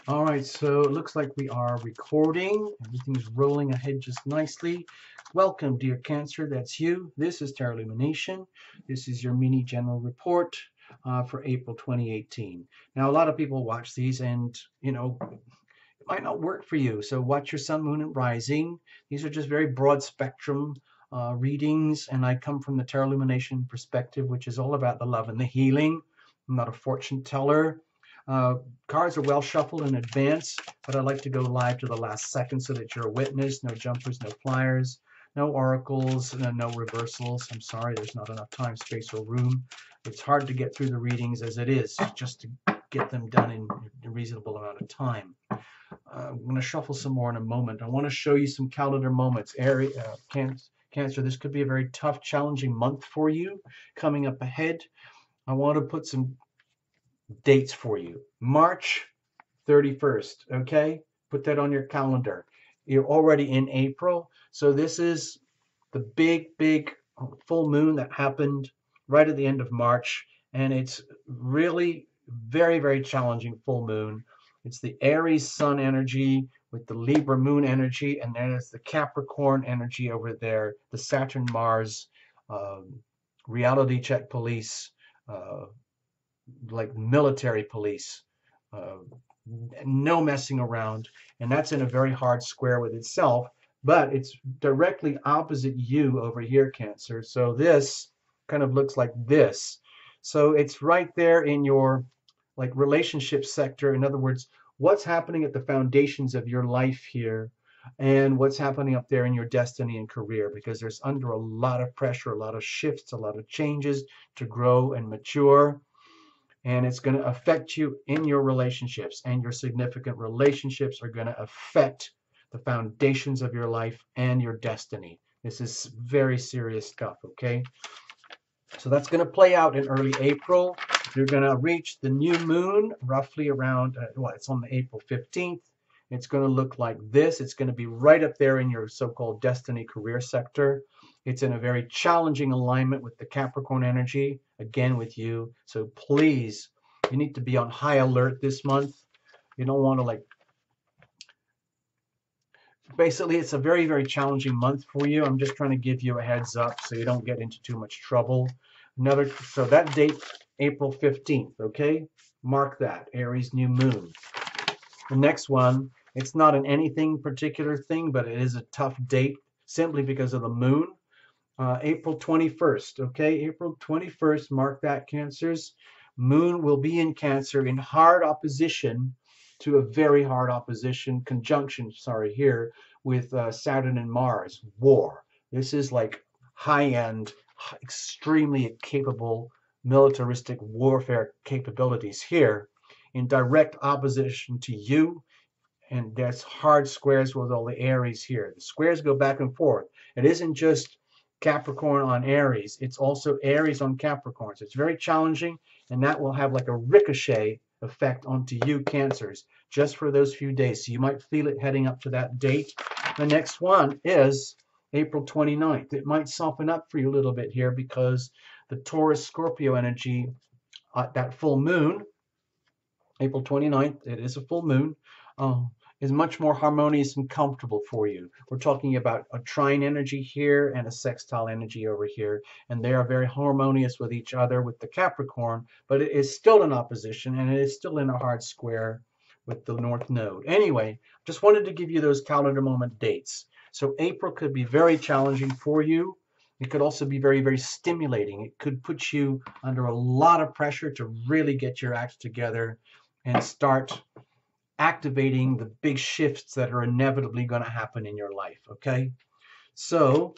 All right, so it looks like we are recording. Everything's rolling ahead just nicely. Welcome, dear Cancer. That's you. This is Tarot Lumination. This is your mini general report for April 2018. Now, a lot of people watch these and, it might not work for you. So watch your sun, moon, and rising. These are just very broad spectrum readings, and I come from the Tarot Illumination perspective, which is all about the love and the healing. I'm not a fortune teller. Uh, Cards are well shuffled in advance, but I like to go live to the last second so that you're a witness. No jumpers, no flyers, no oracles, no reversals. I'm sorry, there's not enough time, space, or room. It's hard to get through the readings as it is, just to get them done in a reasonable amount of time. I'm going to shuffle some more in a moment. I want to show you some calendar moments. Cancer, this could be a very tough, challenging month for you coming up ahead. I want to put some dates for you. March 31st, okay? Put that on your calendar. You're already in April, so this is the big full moon that happened right at the end of March, and it's really very challenging full moon. It's the Aries sun energy with the Libra moon energy, and then there's the Capricorn energy over there, the Saturn Mars reality check police, uh, like military police, uh, no messing around, and that's in a very hard square with itself, but it's directly opposite you over here, Cancer. So this kind of looks like this. So it's right there in your like relationship sector. In other words, what's happening at the foundations of your life here and what's happening up there in your destiny and career, because there's under a lot of pressure, a lot of shifts, a lot of changes to grow and mature, and it's going to affect you in your relationships, and your significant relationships are going to affect the foundations of your life and your destiny. This is very serious stuff, okay? So that's going to play out in early April. You're going to reach the new moon roughly around, it's on the April 15th. It's going to look like this. It's going to be right up there in your so-called destiny career sector. It's in a very challenging alignment with the Capricorn energy, again with you. So please, you need to be on high alert this month. You don't want to basically, it's a very challenging month for you. I'm just trying to give you a heads up so you don't get into too much trouble. So that date, April 15th, okay? Mark that, Aries new moon. The next one, it's not an anything particular thing, but it is a tough date simply because of the moon. April 21st, okay? April 21st, mark that, Cancers. Moon will be in Cancer in hard opposition to a very hard opposition, conjunction, sorry, here with Saturn and Mars, war. This is like high-end, extremely capable militaristic warfare capabilities here in direct opposition to you, and that's hard squares with all the Aries here. The squares go back and forth. It isn't just Capricorn on Aries, it's also Aries on Capricorn. So it's very challenging, and that will have like a ricochet effect onto you, Cancers, just for those few days. So you might feel it heading up to that date. The next one is April 29th. It might soften up for you a little bit here because the Taurus Scorpio energy, that full moon, April 29th, it is a full moon, is much more harmonious and comfortable for you. We're talking about a trine energy here and a sextile energy over here, and they are very harmonious with each other with the Capricorn, but it is still in opposition, and it is still in a hard square with the North Node. Anyway, just wanted to give you those calendar moment dates. So April could be very challenging for you. It could also be very stimulating. It could put you under a lot of pressure to really get your act together and start activating the big shifts that are inevitably going to happen in your life, okay? So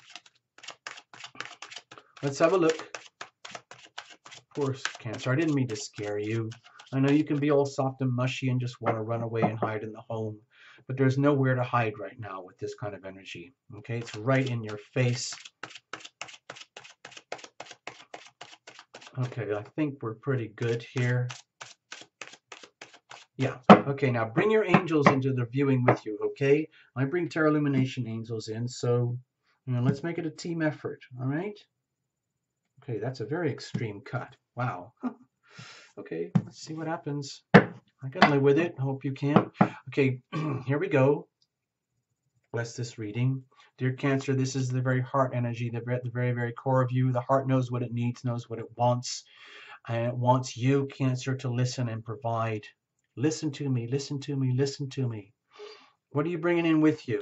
let's have a look. Of course, Cancer, I didn't mean to scare you. I know you can be all soft and mushy and just want to run away and hide in the home, but there's nowhere to hide right now with this kind of energy, okay? It's right in your face. Okay, I think we're pretty good here. Yeah, okay, now bring your angels into the viewing with you, okay? I bring Tarot Illumination angels in, so let's make it a team effort, all right? Okay, that's a very extreme cut. Wow. Okay, let's see what happens. I can live with it. I hope you can. Okay, here we go. Bless this reading. Dear Cancer, this is the very heart energy, the very, very core of you. The heart knows what it needs, knows what it wants, and it wants you, Cancer, to listen and provide. Listen to me, listen to me, listen to me. What are you bringing in with you?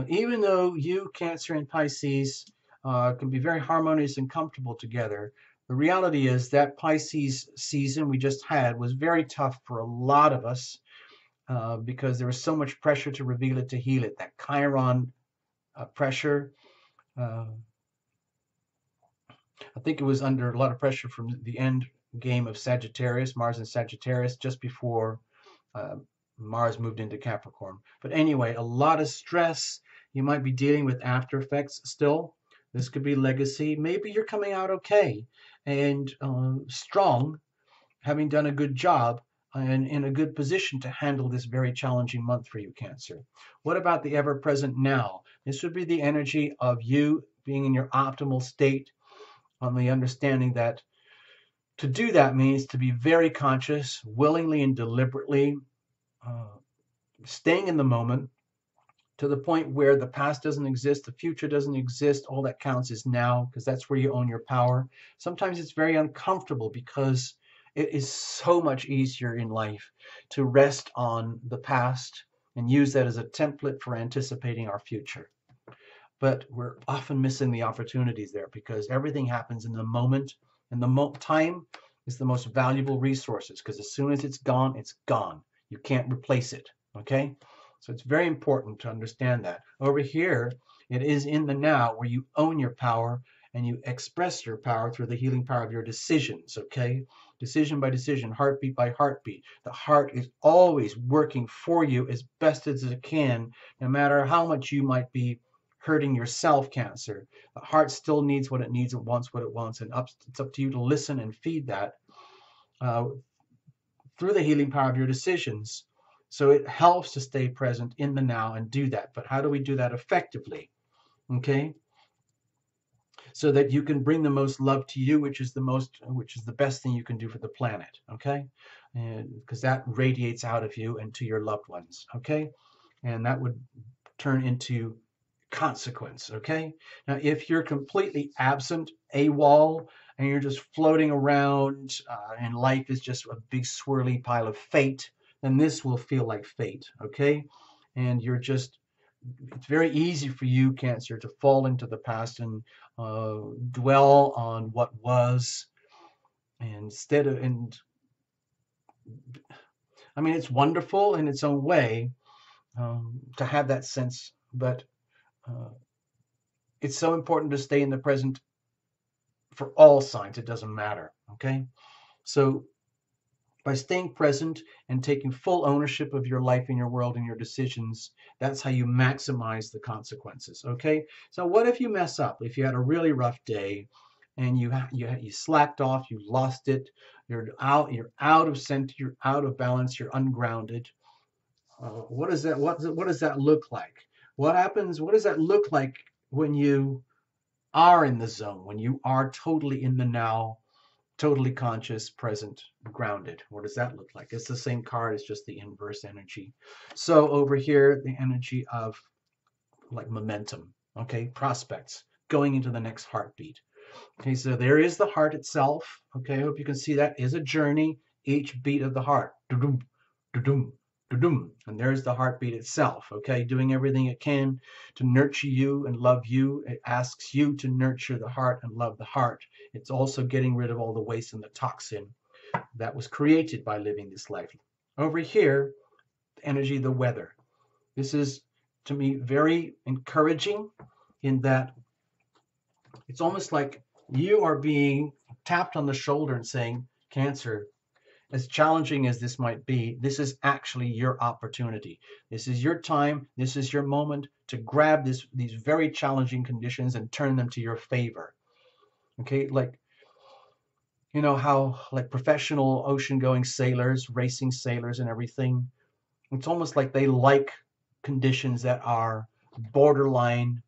Even though you, Cancer and Pisces, can be very harmonious and comfortable together, the reality is that Pisces season we just had was very tough for a lot of us because there was so much pressure to reveal it, to heal it. That Chiron pressure, uh, I think it was under a lot of pressure from the end game of Sagittarius, Mars and Sagittarius, just before uh, Mars moved into Capricorn. But anyway, a lot of stress. You might be dealing with after effects still. This could be legacy. Maybe you're coming out okay and strong, having done a good job and in a good position to handle this very challenging month for you, Cancer. What about the ever present now? This would be the energy of you being in your optimal state, on the understanding that to do that means to be very conscious, willingly and deliberately, uh, staying in the moment to the point where the past doesn't exist, the future doesn't exist. All that counts is now, because that's where you own your power. Sometimes it's very uncomfortable because it is so much easier in life to rest on the past and use that as a template for anticipating our future. But we're often missing the opportunities there because everything happens in the moment, and the time is the most valuable resources, because as soon as it's gone, it's gone. You can't replace it. Okay, so it's very important to understand that. Over here, it is in the now where you own your power and you express your power through the healing power of your decisions. Okay, decision by decision, heartbeat by heartbeat. The heart is always working for you as best as it can, no matter how much you might be hurting yourself, Cancer. The heart still needs what it needs and wants what it wants, and it's up to you to listen and feed that uh, through the healing power of your decisions. So it helps to stay present in the now and do that. But how do we do that effectively? Okay, so that you can bring the most love to you, which is the best thing you can do for the planet. Okay, and because that radiates out of you and to your loved ones. Okay, and that would turn into consequence. Okay, now if you're completely absent, AWOL, and you're just floating around and life is just a big swirly pile of fate, then this will feel like fate. Okay, and it's very easy for you, Cancer, to fall into the past and dwell on what was, and I mean, it's wonderful in its own way to have that sense, but uh, it's so important to stay in the present for all signs. It doesn't matter. Okay, so by staying present and taking full ownership of your life and your world and your decisions, that's how you maximize the consequences. Okay, so what if you mess up? If you had a really rough day and you slacked off, you lost it, you're out of center, you're out of balance, you're ungrounded. What does that look like? What happens? What does that look like when you are in the zone, when you are totally in the now, totally conscious, present, grounded? What does that look like? It's the same card, it's just the inverse energy. So over here, the energy of like momentum, okay, prospects, going into the next heartbeat. Okay, so there is the heart itself. Okay, I hope you can see that is a journey, each beat of the heart. Doo-doom, doo-doom, doo-doom. And there's the heartbeat itself, okay, doing everything it can to nurture you and love you. It asks you to nurture the heart and love the heart. It's also getting rid of all the waste and the toxin that was created by living this life. Over here, the energy of the weather. This is, to me, very encouraging in that it's almost like you are being tapped on the shoulder and saying, Cancer, as challenging as this might be, this is actually your opportunity. This is your time. This is your moment to grab these very challenging conditions and turn them to your favor. Okay, like, you know how like professional ocean-going sailors, racing sailors and everything, it's almost like they like conditions that are borderline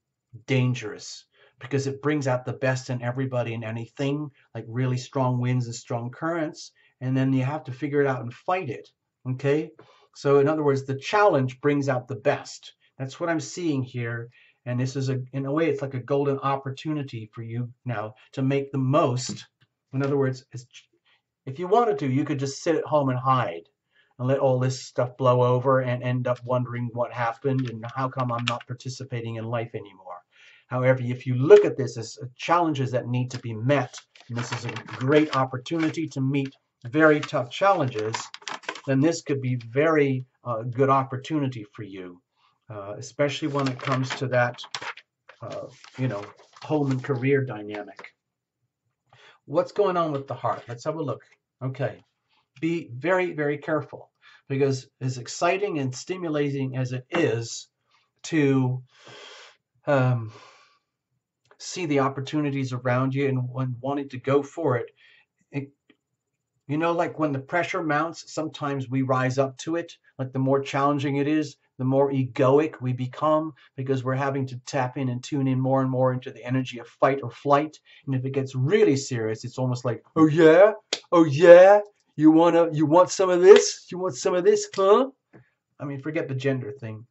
dangerous because it brings out the best in everybody and anything, like really strong winds and strong currents. and then you have to figure it out and fight it. Okay? So in other words, the challenge brings out the best. That's what I'm seeing here. And this is, in a way, it's like a golden opportunity for you now to make the most. In other words, if you wanted to, you could just sit at home and hide and let all this stuff blow over and end up wondering what happened and how come I'm not participating in life anymore. However, if you look at this as challenges that need to be met, and this is a great opportunity to meet very tough challenges, then this could be very good opportunity for you, especially when it comes to that, you know, home and career dynamic. What's going on with the heart? Let's have a look. Okay. Be very, very careful, because as exciting and stimulating as it is to see the opportunities around you and wanting to go for it, you know, like when the pressure mounts, sometimes we rise up to it. Like the more challenging it is, the more egoic we become, because we're having to tap in and tune in more and more into the energy of fight or flight. And if it gets really serious, it's almost like, oh yeah, oh yeah, you want some of this? You want some of this, huh? I mean, forget the gender thing.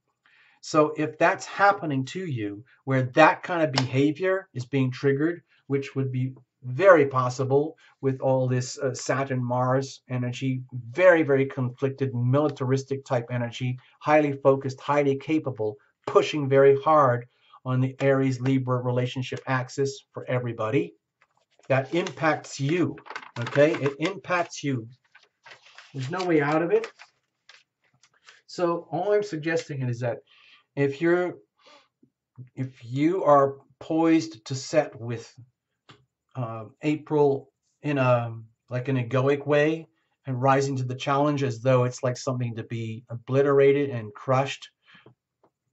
So if that's happening to you, where that kind of behavior is being triggered, which would be very possible with all this Saturn Mars energy, very, very conflicted, militaristic type energy, highly focused, highly capable, pushing very hard on the Aries Libra relationship axis for everybody. That impacts you. Okay, it impacts you. There's no way out of it. So all I'm suggesting is that if you are poised to set with April in a like an egoic way and rising to the challenge as though it's like something to be obliterated and crushed,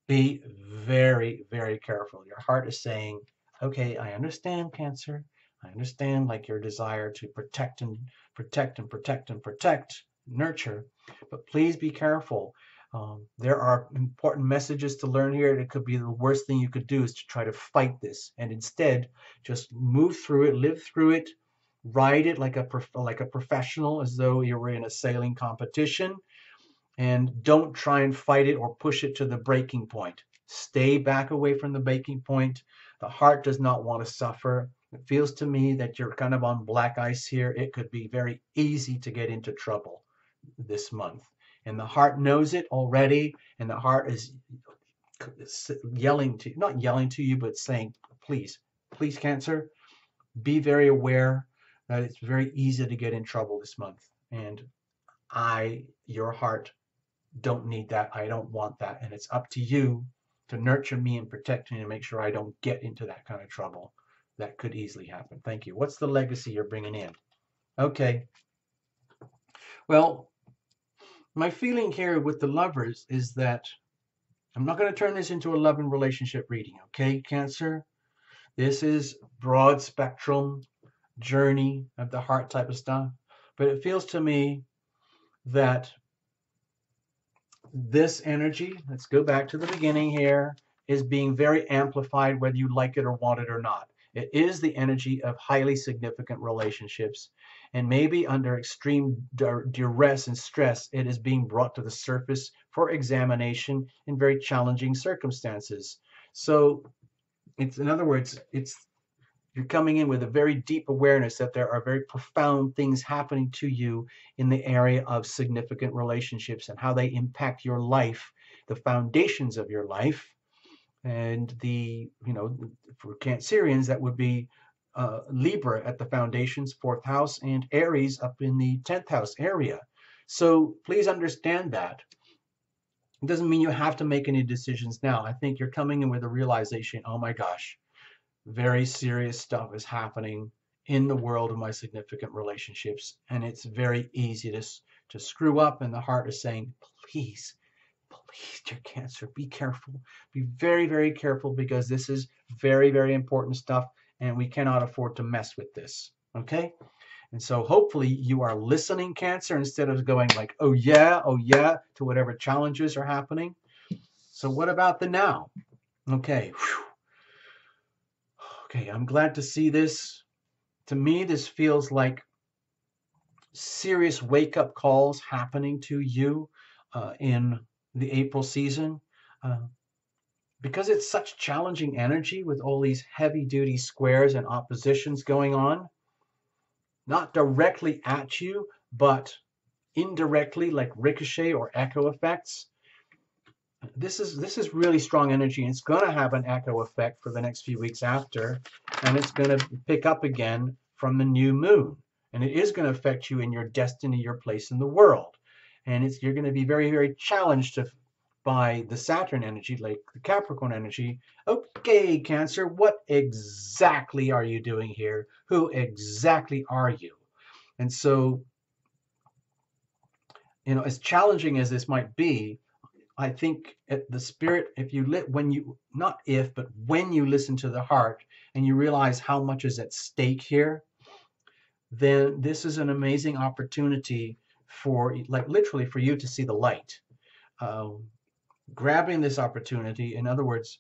be very, very careful. Your heart is saying, okay, I understand, Cancer. I understand like your desire to protect and protect and protect and protect, nurture, but please be careful. There are important messages to learn here. It could be the worst thing you could do is to try to fight this, and instead just move through it, live through it, ride it like a professional, as though you were in a sailing competition, and don't try and fight it or push it to the breaking point. Stay back away from the breaking point. The heart does not want to suffer. It feels to me that you're kind of on black ice here. It could be very easy to get into trouble this month. And the heart knows it already, and the heart is yelling to, not yelling to you, but saying, please, please, Cancer, be very aware that it's very easy to get in trouble this month. And your heart, don't need that. I don't want that. And it's up to you to nurture me and protect me and make sure I don't get into that kind of trouble. That could easily happen. Thank you. What's the legacy you're bringing in? Okay. Well, my feeling here with the lovers is that I'm not going to turn this into a love and relationship reading, okay, Cancer? This is broad spectrum journey of the heart type of stuff. But it feels to me that this energy, let's go back to the beginning here, is being very amplified whether you like it or want it or not. It is the energy of highly significant relationships, and maybe under extreme duress and stress, it is being brought to the surface for examination in very challenging circumstances. So it's, in other words, you're coming in with a very deep awareness that there are very profound things happening to you in the area of significant relationships and how they impact your life, the foundations of your life. And for Cancerians, that would be Libra at the foundations, 4th house, and Aries up in the 10th house area. So please understand that. It doesn't mean you have to make any decisions now. I think you're coming in with a realization, oh my gosh, very serious stuff is happening in the world of my significant relationships, and it's very easy to screw up, and the heart is saying, please, please, dear Cancer, be careful. Be very, very careful, because this is very, very important stuff, and we cannot afford to mess with this, okay? And so hopefully you are listening, Cancer, instead of going like, oh yeah, to whatever challenges are happening. So what about the now? Okay. Whew. Okay, I'm glad to see this. To me, this feels like serious wake-up calls happening to you in the April season. Uh, because it's such challenging energy with all these heavy-duty squares and oppositions going on, not directly at you, but indirectly, like ricochet or echo effects. This is really strong energy, and it's going to have an echo effect for the next few weeks after, and it's going to pick up again from the new moon, and it is going to affect you in your destiny, your place in the world, and you're going to be very, very challenged by the Saturn energy, like the Capricorn energy. Okay, Cancer, what exactly are you doing here? Who exactly are you? And so, as challenging as this might be, I think the spirit, if you when you, not if, but when you listen to the heart and you realize how much is at stake here, then this is an amazing opportunity for, like, literally for you to see the light. Grabbing this opportunity, in other words,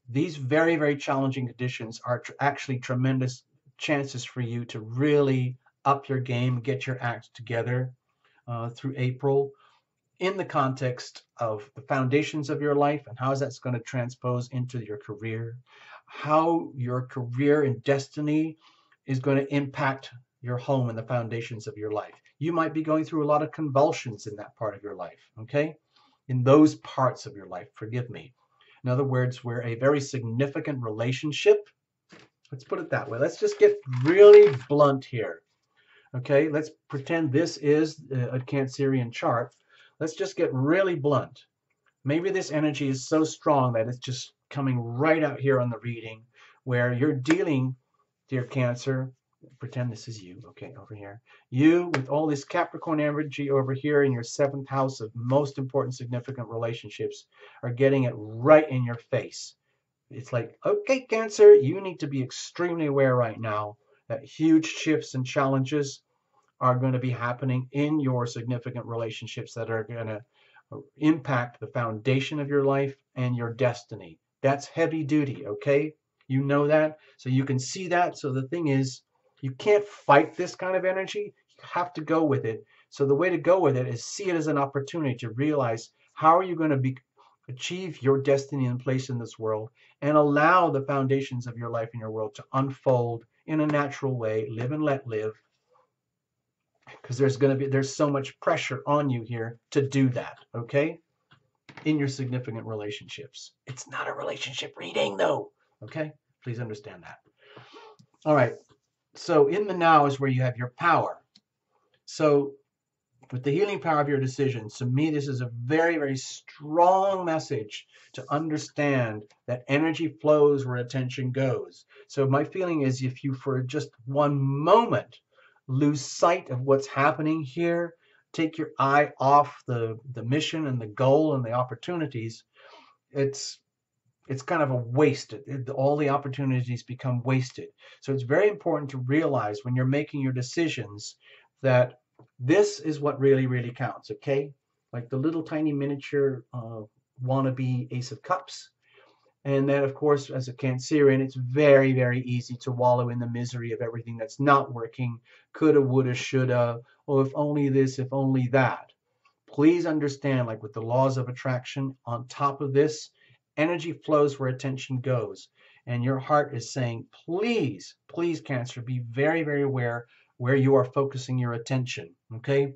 these very, very challenging conditions are actually tremendous chances for you to really up your game, get your act together through April, in the context of the foundations of your life and how that's going to transpose into your career, how your career and destiny is going to impact your home and the foundations of your life. You might be going through a lot of convulsions in that part of your life, okay? In those parts of your life, forgive me. In other words, where a very significant relationship, let's put it that way. Let's just get really blunt here. Okay, let's pretend this is a Cancerian chart. Let's just get really blunt. Maybe this energy is so strong that it's just coming right out here on the reading, where you're dealing, dear Cancer, pretend this is you, okay, over here. You, with all this Capricorn energy over here in your 7th house of most important, significant relationships, are getting it right in your face. It's like, okay, Cancer, you need to be extremely aware right now that huge shifts and challenges are going to be happening in your significant relationships that are going to impact the foundation of your life and your destiny. That's heavy duty, okay? You know that, so you can see that. So the thing is, you can't fight this kind of energy. You have to go with it. So the way to go with it is see it as an opportunity to realize how are you going to achieve your destiny and place in this world, and allow the foundations of your life and your world to unfold in a natural way. Live and let live, because there's so much pressure on you here to do that, okay, in your significant relationships. It's not a relationship reading though, okay? Please understand that. All right, so in the now is where you have your power. So with the healing power of your decisions, to me this is a very, very strong message to understand that energy flows where attention goes. So my feeling is, if you for just one moment lose sight of what's happening here, take your eye off the mission and the goal and the opportunities, it's kind of a waste. All the opportunities become wasted. So it's very important to realize when you're making your decisions that this is what really, really counts, okay? Like the little tiny miniature wannabe Ace of Cups. And then, of course, as a Cancerian, it's very, very easy to wallow in the misery of everything that's not working. Coulda, woulda, shoulda. Oh, if only this, if only that. Please understand, like with the laws of attraction, on top of this, energy flows where attention goes. And your heart is saying, please, please, Cancer, be very, very aware where you are focusing your attention, okay?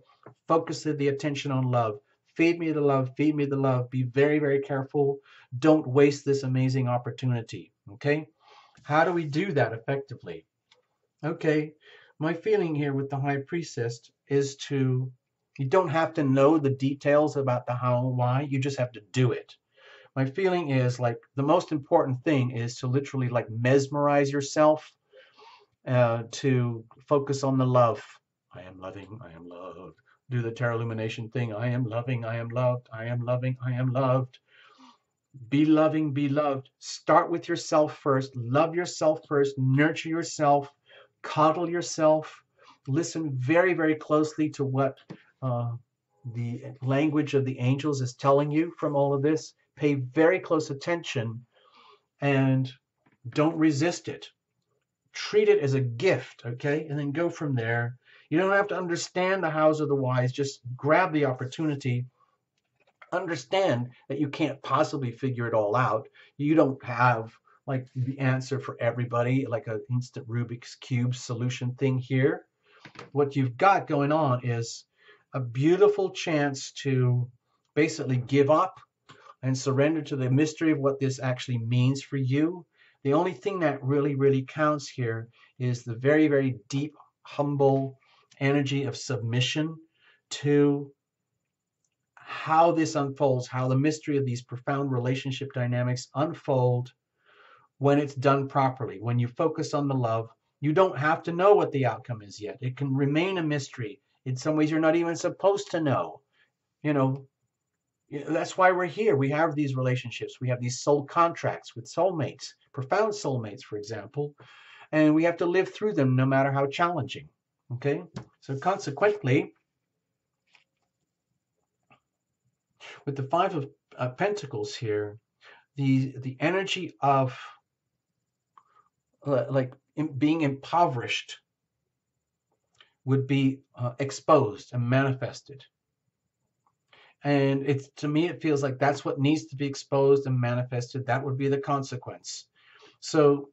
Focus the attention on love. Feed me the love, feed me the love. Be very, very careful. Don't waste this amazing opportunity, okay? How do we do that effectively? Okay, my feeling here with the High Priestess is you don't have to know the details about the how and why, you just have to do it. My feeling is, like, the most important thing is to literally, like, mesmerize yourself, to focus on the love. I am loving, I am loved. Do the tarot illumination thing. I am loving, I am loved, I am loving, I am loved. Be loving, be loved. Start with yourself first. Love yourself first. Nurture yourself. Coddle yourself. Listen very, very closely to what the language of the angels is telling you from all of this. Pay very close attention and don't resist it. Treat it as a gift, okay? And then go from there. You don't have to understand the hows or the whys. Just grab the opportunity. Understand that you can't possibly figure it all out. You don't have like the answer for everybody, like an instant Rubik's Cube solution thing here. What you've got going on is a beautiful chance to basically give up and surrender to the mystery of what this actually means for you. The only thing that really counts here is the very deep, humble energy of submission to how this unfolds, how the mystery of these profound relationship dynamics unfold when it's done properly. When you focus on the love, you don't have to know what the outcome is yet. It can remain a mystery. In some ways, you're not even supposed to know. You know, that's why we're here. We have these relationships. We have these soul contracts with soulmates, profound soulmates, for example, and we have to live through them no matter how challenging. Okay? So consequently, with the Five of Pentacles here, the energy of being impoverished would be exposed and manifested. And it's, to me, it feels like that's what needs to be exposed and manifested. That would be the consequence. So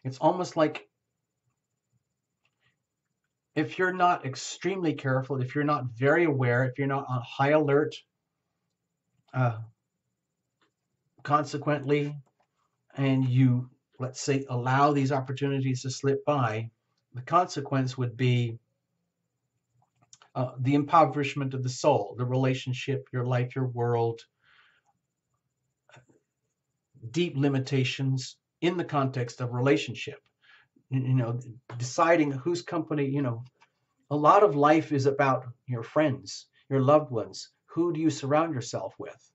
it's almost like if you're not extremely careful, if you're not very aware, if you're not on high alert, consequently, and you, let's say, allow these opportunities to slip by, the consequence would be the impoverishment of the soul, the relationship, your life, your world, deep limitations in the context of relationship. Deciding whose company, a lot of life is about your friends, your loved ones. Who do you surround yourself with?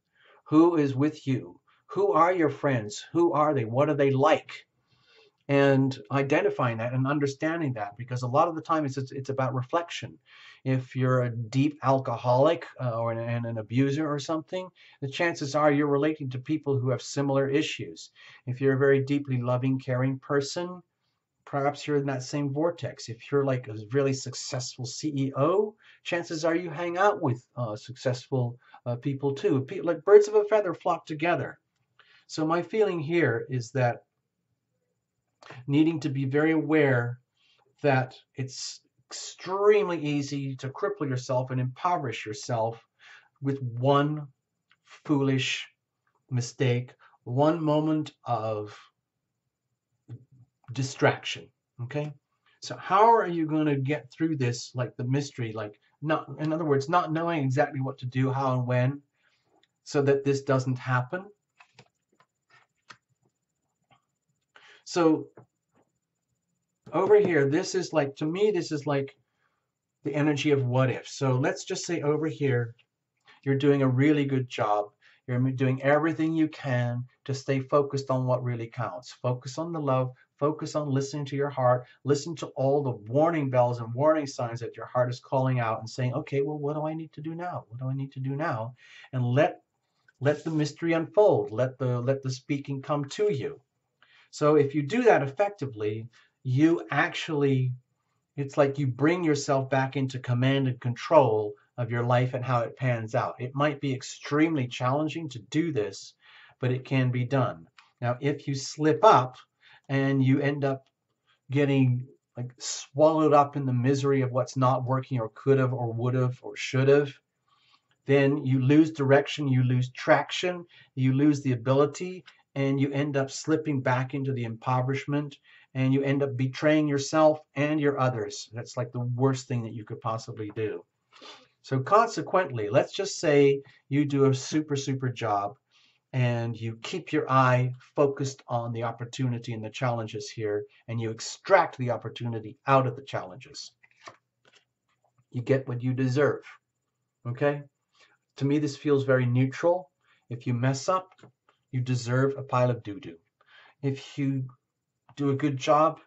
Who is with you? Who are your friends? Who are they? What are they like? And identifying that and understanding that, because a lot of the time it's about reflection. If you're a deep alcoholic or an abuser or something, the chances are you're relating to people who have similar issues. If you're a very deeply loving, caring person, perhaps you're in that same vortex. If you're like a really successful CEO, chances are you hang out with successful people too. Like birds of a feather flock together. So my feeling here is that needing to be very aware that it's extremely easy to cripple yourself and impoverish yourself with one foolish mistake, one moment of distraction. Okay, so how are you going to get through this, like the mystery, like, not, in other words, not knowing exactly what to do, how and when, so that this doesn't happen? So over here, this is like, to me, this is like the energy of what if. So let's just say over here, you're doing a really good job. You're doing everything you can to stay focused on what really counts. Focus on the love. Focus on listening to your heart. Listen to all the warning bells and warning signs that your heart is calling out and saying, okay, well, what do I need to do now? What do I need to do now? And let the mystery unfold. Let the speaking come to you. So if you do that effectively, you actually, it's like you bring yourself back into command and control of your life and how it pans out. It might be extremely challenging to do this, but it can be done. Now, if you slip up and you end up getting like swallowed up in the misery of what's not working, or could have, or would have, or should have, then you lose direction, you lose traction, you lose the ability, and you end up slipping back into the impoverishment, and you end up betraying yourself and your others. That's like the worst thing that you could possibly do. So consequently, let's just say you do a super job and you keep your eye focused on the opportunity and the challenges here, and you extract the opportunity out of the challenges. You get what you deserve. Okay? To me, this feels very neutral. If you mess up, you deserve a pile of doo-doo. If you do a good job,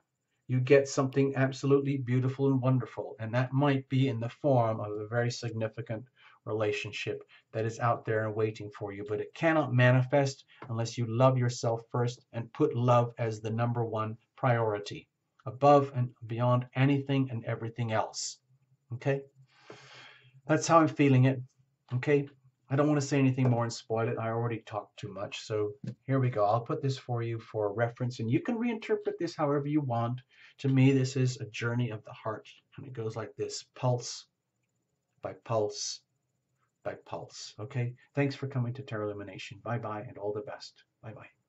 you get something absolutely beautiful and wonderful. And that might be in the form of a very significant relationship that is out there and waiting for you. But it cannot manifest unless you love yourself first and put love as the #1 priority. above and beyond anything and everything else. Okay? That's how I'm feeling it. Okay? I don't want to say anything more and spoil it. I already talked too much. So here we go. I'll put this for you for reference, and you can reinterpret this however you want. To me, this is a journey of the heart, and it goes like this: pulse by pulse by pulse. Okay? Thanks for coming to Tarot Illumination. Bye bye, and all the best. Bye bye.